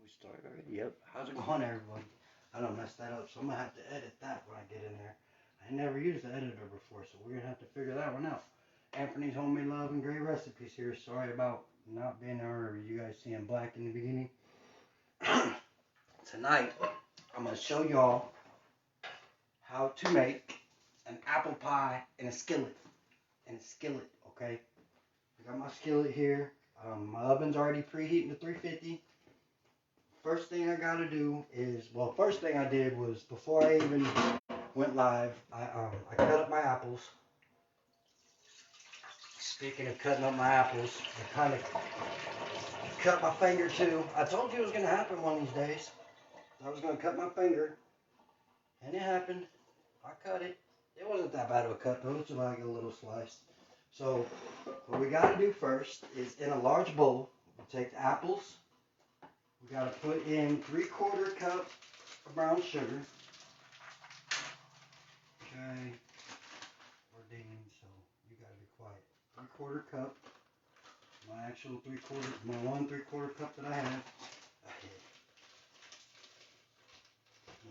We started already. Yep. How's it going, everybody? I don't mess that up, so I'm gonna have to edit that when I get in there. I never used the editor before, so we're gonna have to figure that one out. Anthony's Homemade Love and Great Recipes here. Sorry about not being there, or you guys seeing black in the beginning. Tonight, I'm gonna show y'all how to make an apple pie in a skillet. Okay? I got my skillet here. My oven's already preheating to 350. First thing I gotta do is, well, first thing I did was before I even went live, I cut up my apples. Speaking of cutting up my apples, I kind of cut my finger too. I told you it was gonna happen one of these days. I was gonna cut my finger, and it happened. I cut it. It wasn't that bad of a cut though. It's like a little slice. So what we gotta do first is in a large bowl, we take the apples. We gotta put in 3/4 cup of brown sugar. Okay, we're digging, so you gotta be quiet. 3/4 cup. My actual 3/4, my 1 3/4 cup that I have.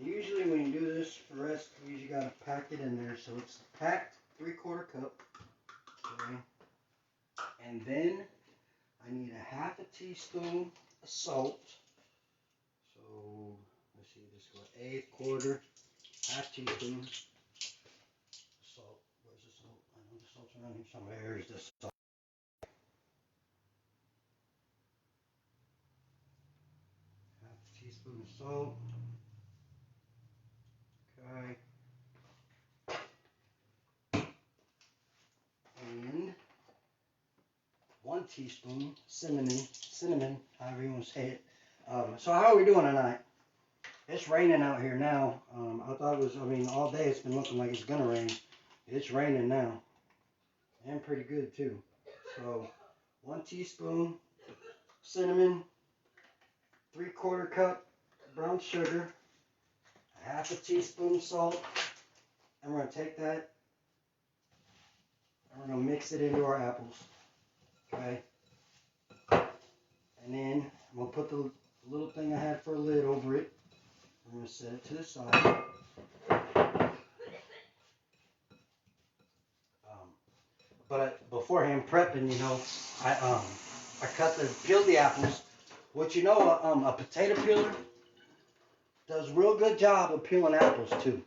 Usually when you do this for recipes, you gotta pack it in there, so it's packed 3/4 cup. Okay, and then I need a 1/2 teaspoon of salt. So let's see, this is what, 1/4, 1/2 teaspoon. Salt. Where's the salt? I know the salt's around here somewhere. There's the salt. 1/2 teaspoon of salt. Okay. And 1 teaspoon cinnamon, however you want to say it. So how are we doing tonight? It's raining out here now. I thought it was, all day it's been looking like it's gonna rain. It's raining now. And pretty good too. So 1 teaspoon cinnamon, 3/4 cup brown sugar, 1/2 teaspoon salt, and we're gonna take that and we're gonna mix it into our apples. Okay. And then I'm gonna put the little thing I had for a lid over it. I'm gonna set it to the side. But beforehand prepping, I peeled the apples. Which a potato peeler does a real good job of peeling apples too.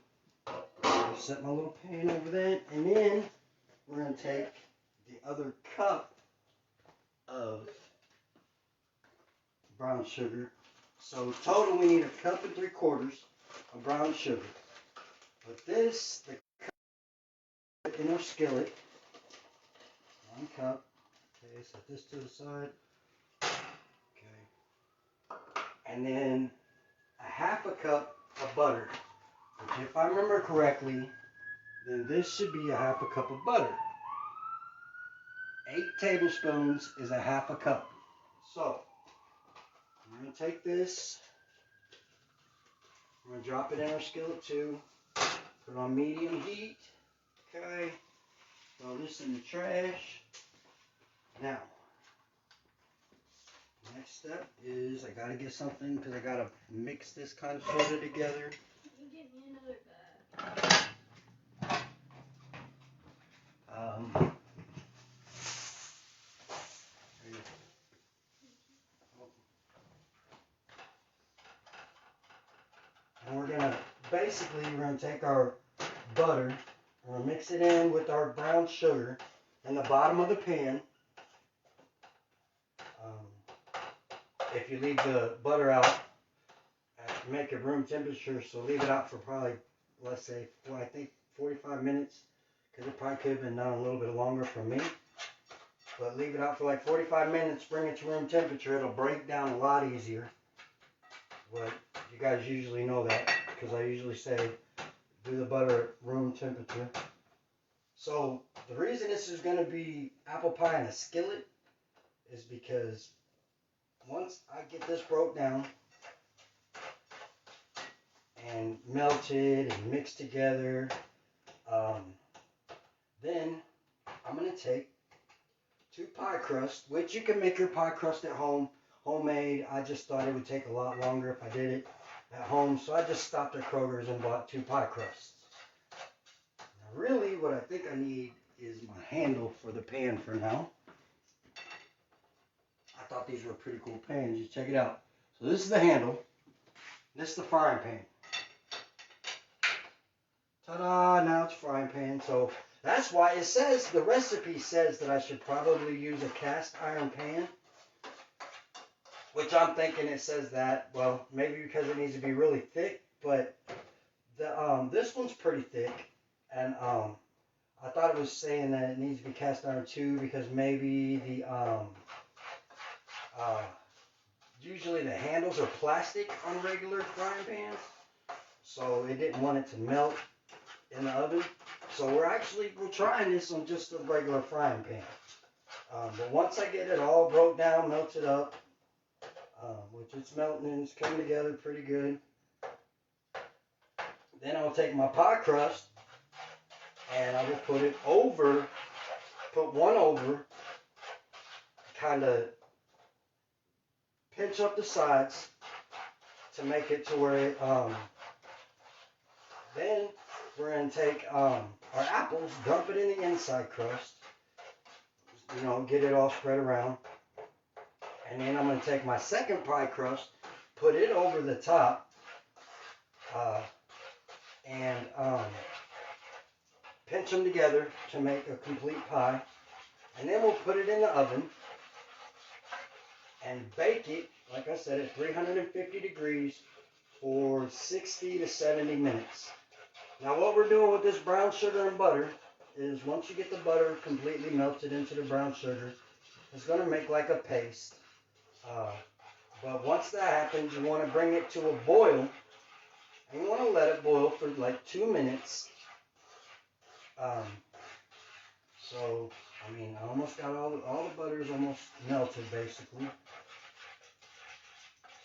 I'll set my little pan over that, and then we're gonna take the other cup of brown sugar. So total we need 1 3/4 cups of brown sugar. But this, the cup in our skillet, 1 cup. Okay, set this to the side. Okay. And then 1/2 cup of butter. Which, if I remember correctly, then this should be 1/2 cup of butter. 8 tablespoons is 1/2 cup. So, I'm going to take this, I'm going to drop it in our skillet too, put it on medium heat, okay, throw this in the trash. Now, next step is I got to get something, because I got to mix this kind of sort of together. Can you get me another bag? And we're going to take our butter, we're going to mix it in with our brown sugar in the bottom of the pan. If you leave the butter out, make it room temperature, so leave it out for probably, let's say, I think 45 minutes, because it probably could have been done a little bit longer for me. But leave it out for like 45 minutes, bring it to room temperature, it'll break down a lot easier. But you guys usually know that, because I usually say do the butter at room temperature. So the reason this is going to be apple pie in a skillet is because once I get this broke down and melted and mixed together, then I'm going to take 2 pie crusts, which you can make your pie crust at home homemade. I just thought it would take a lot longer if I did it at home, so I just stopped at Kroger's and bought 2 pie crusts. Now, really, what I think I need is my handle for the pan for now. I thought these were pretty cool pans. Just check it out. So this is the handle. This is the frying pan. Ta-da! Now it's frying pan. So that's why it says, the recipe says that I should probably use a cast iron pan. Which I'm thinking it says that. Well, maybe because it needs to be really thick. But this one's pretty thick. And I thought it was saying that it needs to be cast iron too, because maybe the usually the handles are plastic on regular frying pans, so it didn't want it to melt in the oven. So we're trying this on just a regular frying pan. But once I get it all broke down, melted up, which it's melting and it's coming together pretty good, then I'll take my pie crust and I will put one over, kind of pinch up the sides to make it to where it, then we're going to take our apples, dump it in the inside crust, get it all spread around. And then I'm going to take my second pie crust, put it over the top, and pinch them together to make a complete pie. And then we'll put it in the oven and bake it, like I said, at 350 degrees for 60 to 70 minutes. Now what we're doing with this brown sugar and butter is, once you get the butter completely melted into the brown sugar, it's going to make like a paste. But once that happens, you want to bring it to a boil, and you want to let it boil for like 2 minutes. So, I almost got all the butter's almost melted basically.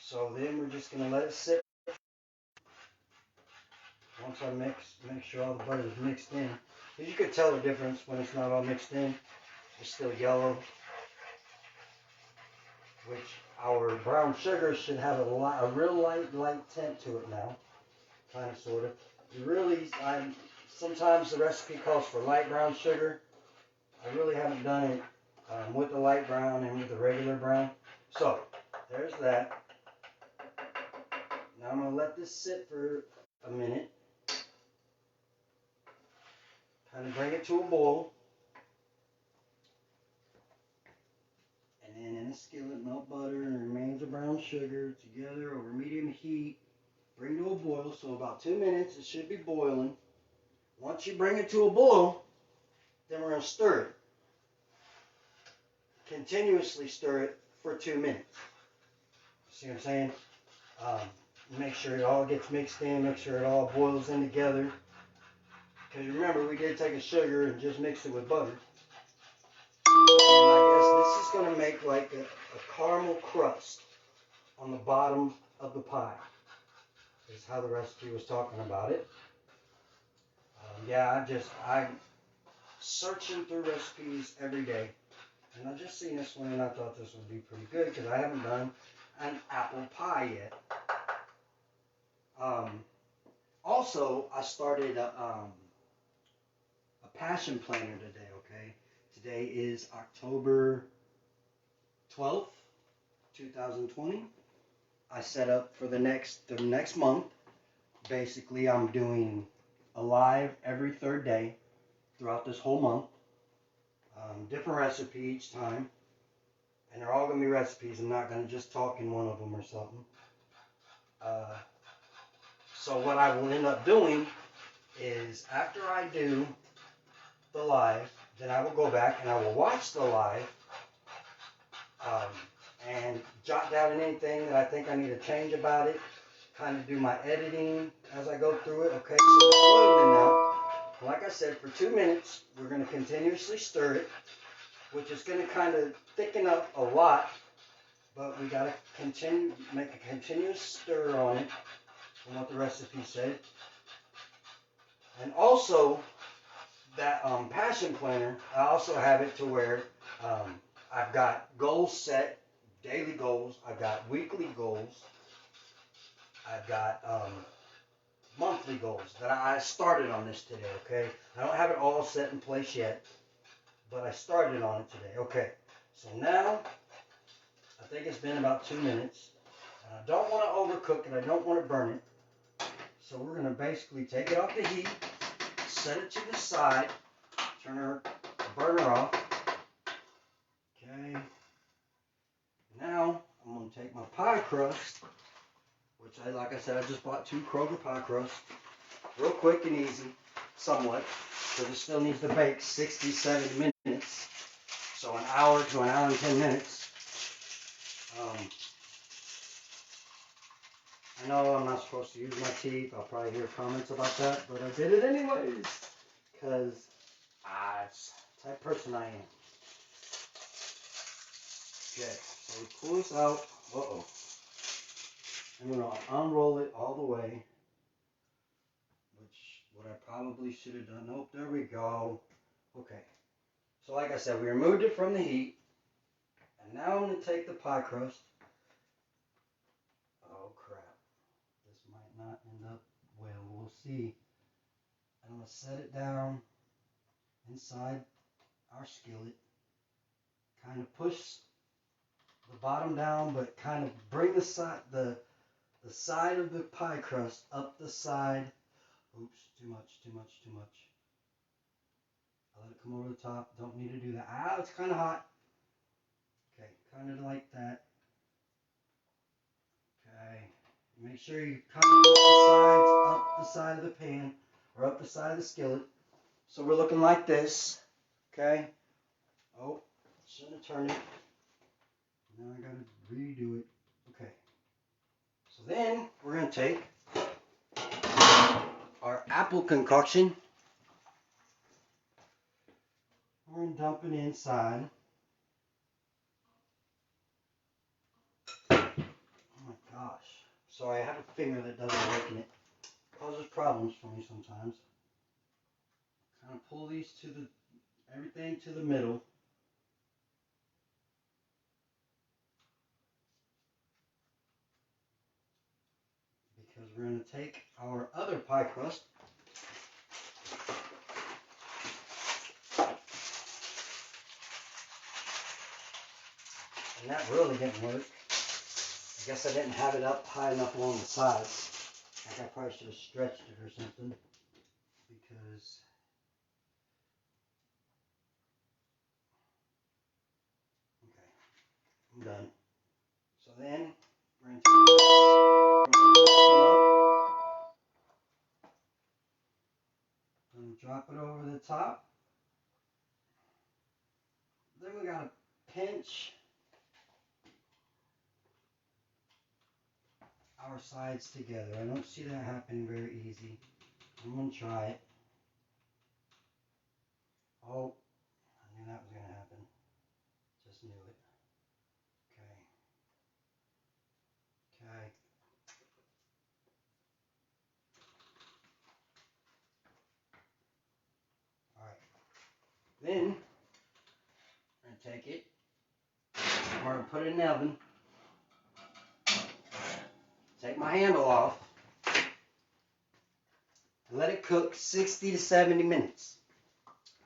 So then we're just going to let it sit. Once I make sure all the butter is mixed in. Because you could tell the difference when it's not all mixed in. It's still yellow. Which our brown sugar should have a real light tint to it now. Kind of, sort of. Sometimes the recipe calls for light brown sugar. I really haven't done it with the light brown and with the regular brown. So, there's that. Now I'm going to let this sit for a minute. Kind of bring it to a boil. And then in a skillet, melt butter and remains of brown sugar together over medium heat. Bring to a boil, so about 2 minutes it should be boiling. Once you bring it to a boil, then we're going to stir it. Continuously stir it for 2 minutes. See what I'm saying? Make sure it all gets mixed in, make sure it all boils in together. Because remember, we did take a sugar and just mix it with butter. And I guess this is going to make like a caramel crust on the bottom of the pie. Is how the recipe was talking about it. I'm searching through recipes every day. And I just seen this one and I thought this would be pretty good because I haven't done an apple pie yet. Also, I started a passion planner today, okay? Today is October 12th, 2020. I set up for the next month. Basically, I'm doing a live every third day throughout this whole month. Different recipe each time. And they're all going to be recipes. I'm not going to just talk in one of them or something. So what I will end up doing is, after I do the live, then I will go back and I will watch the live and jot down anything that I think I need to change about it. Kind of do my editing as I go through it. Okay, so it's boiling now. Like I said, for 2 minutes, we're going to continuously stir it, which is going to kind of thicken up a lot, but we got to make a continuous stir on it, from what the recipe said. And also, that passion planner, I also have it to where I've got goals set daily goals. I've got weekly goals. I've got monthly goals that I started on this today, okay? I don't have it all set in place yet, but I started on it today. Okay, so now I think it's been about 2 minutes. And I don't want to overcook it. I don't want to burn it. So we're going to basically take it off the heat, set it to the side, turn our burner off. Okay. Now I'm going to take my pie crust, which like I said, I just bought 2 Kroger pie crusts. Real quick and easy, somewhat, because it still needs to bake 60, 70 minutes. So an hour to an hour and 10 minutes. I know I'm not supposed to use my teeth. I'll probably hear comments about that, but I did it anyways. Because it's the type of person I am. Okay, so we pull this out. Uh-oh. I'm going to unroll it all the way. Which, what I probably should have done. Nope, there we go. Okay. So like I said, we removed it from the heat. And now I'm going to take the pie crust. Oh crap. This might not end up well. We'll see. I'm going to set it down inside our skillet. Kind of push the bottom down, but kind of bring the side of the pie crust up the side. Oops, too much. I let it come over the top. Don't need to do that. It's kind of hot. Okay, kind of like that. Okay, make sure you kind of push the sides up the side of the pan, or up the side of the skillet. So we're looking like this. Okay. Oh, shouldn't have turned it. Now I gotta redo it. Okay. So then we're gonna take our apple concoction. We're gonna dump it inside. Oh my gosh. Sorry, I have a finger that doesn't work in it. Causes problems for me sometimes. Kind of pull these everything to the middle. Because we're going to take our other pie crust. And that really didn't work. I guess I didn't have it up high enough along the sides. Like I probably should have stretched it or something. Because okay, I'm done. So then we're going to drop it over the top. Then we got to pinch our sides together. I don't see that happening very easy. I'm going to try it. Oh, I knew that was going to happen. Just knew it. Okay. Okay. Alright. Then, we're going to take it. We're going to put it in the oven. Take my handle off. And let it cook 60 to 70 minutes.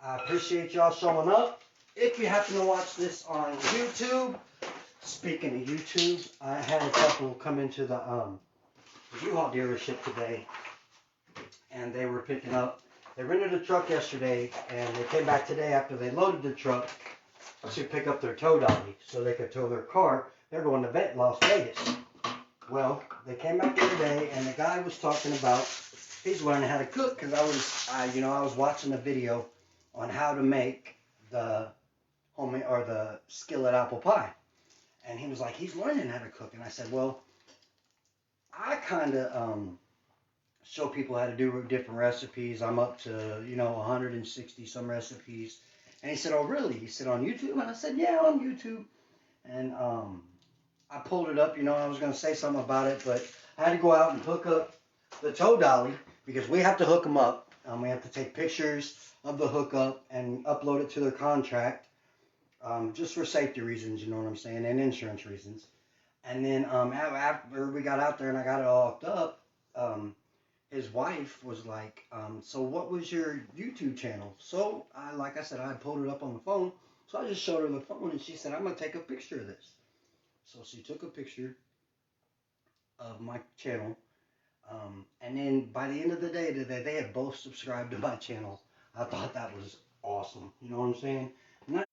I appreciate y'all showing up. If you happen to watch this on YouTube, speaking of YouTube, I had a couple come into the U-Haul dealership today, and they were picking up. They rented a truck yesterday, and they came back today after they loaded the truck to pick up their tow dolly so they could tow their car. They're going to Las Vegas. Well, they came back here today, and the guy was talking about he's learning how to cook because I was watching a video on how to make the the skillet apple pie, and he was like, he's learning how to cook, and I said, well, I kind of show people how to do different recipes. I'm up to 160 some recipes, and he said, oh really? He said, on YouTube? And I said, yeah, on YouTube. And I pulled it up. I was going to say something about it, but I had to go out and hook up the tow dolly because we have to hook them up. We have to take pictures of the hookup and upload it to their contract. just for safety reasons, you know what I'm saying, and insurance reasons. And then after we got out there and I got it all hooked up, his wife was like, so what was your YouTube channel? So like I said, I pulled it up on the phone. So I just showed her the phone and she said, I'm gonna take a picture of this. So she took a picture of my channel. And then by the end of the day, they had both subscribed to my channel. I thought that was awesome. You know what I'm saying? Not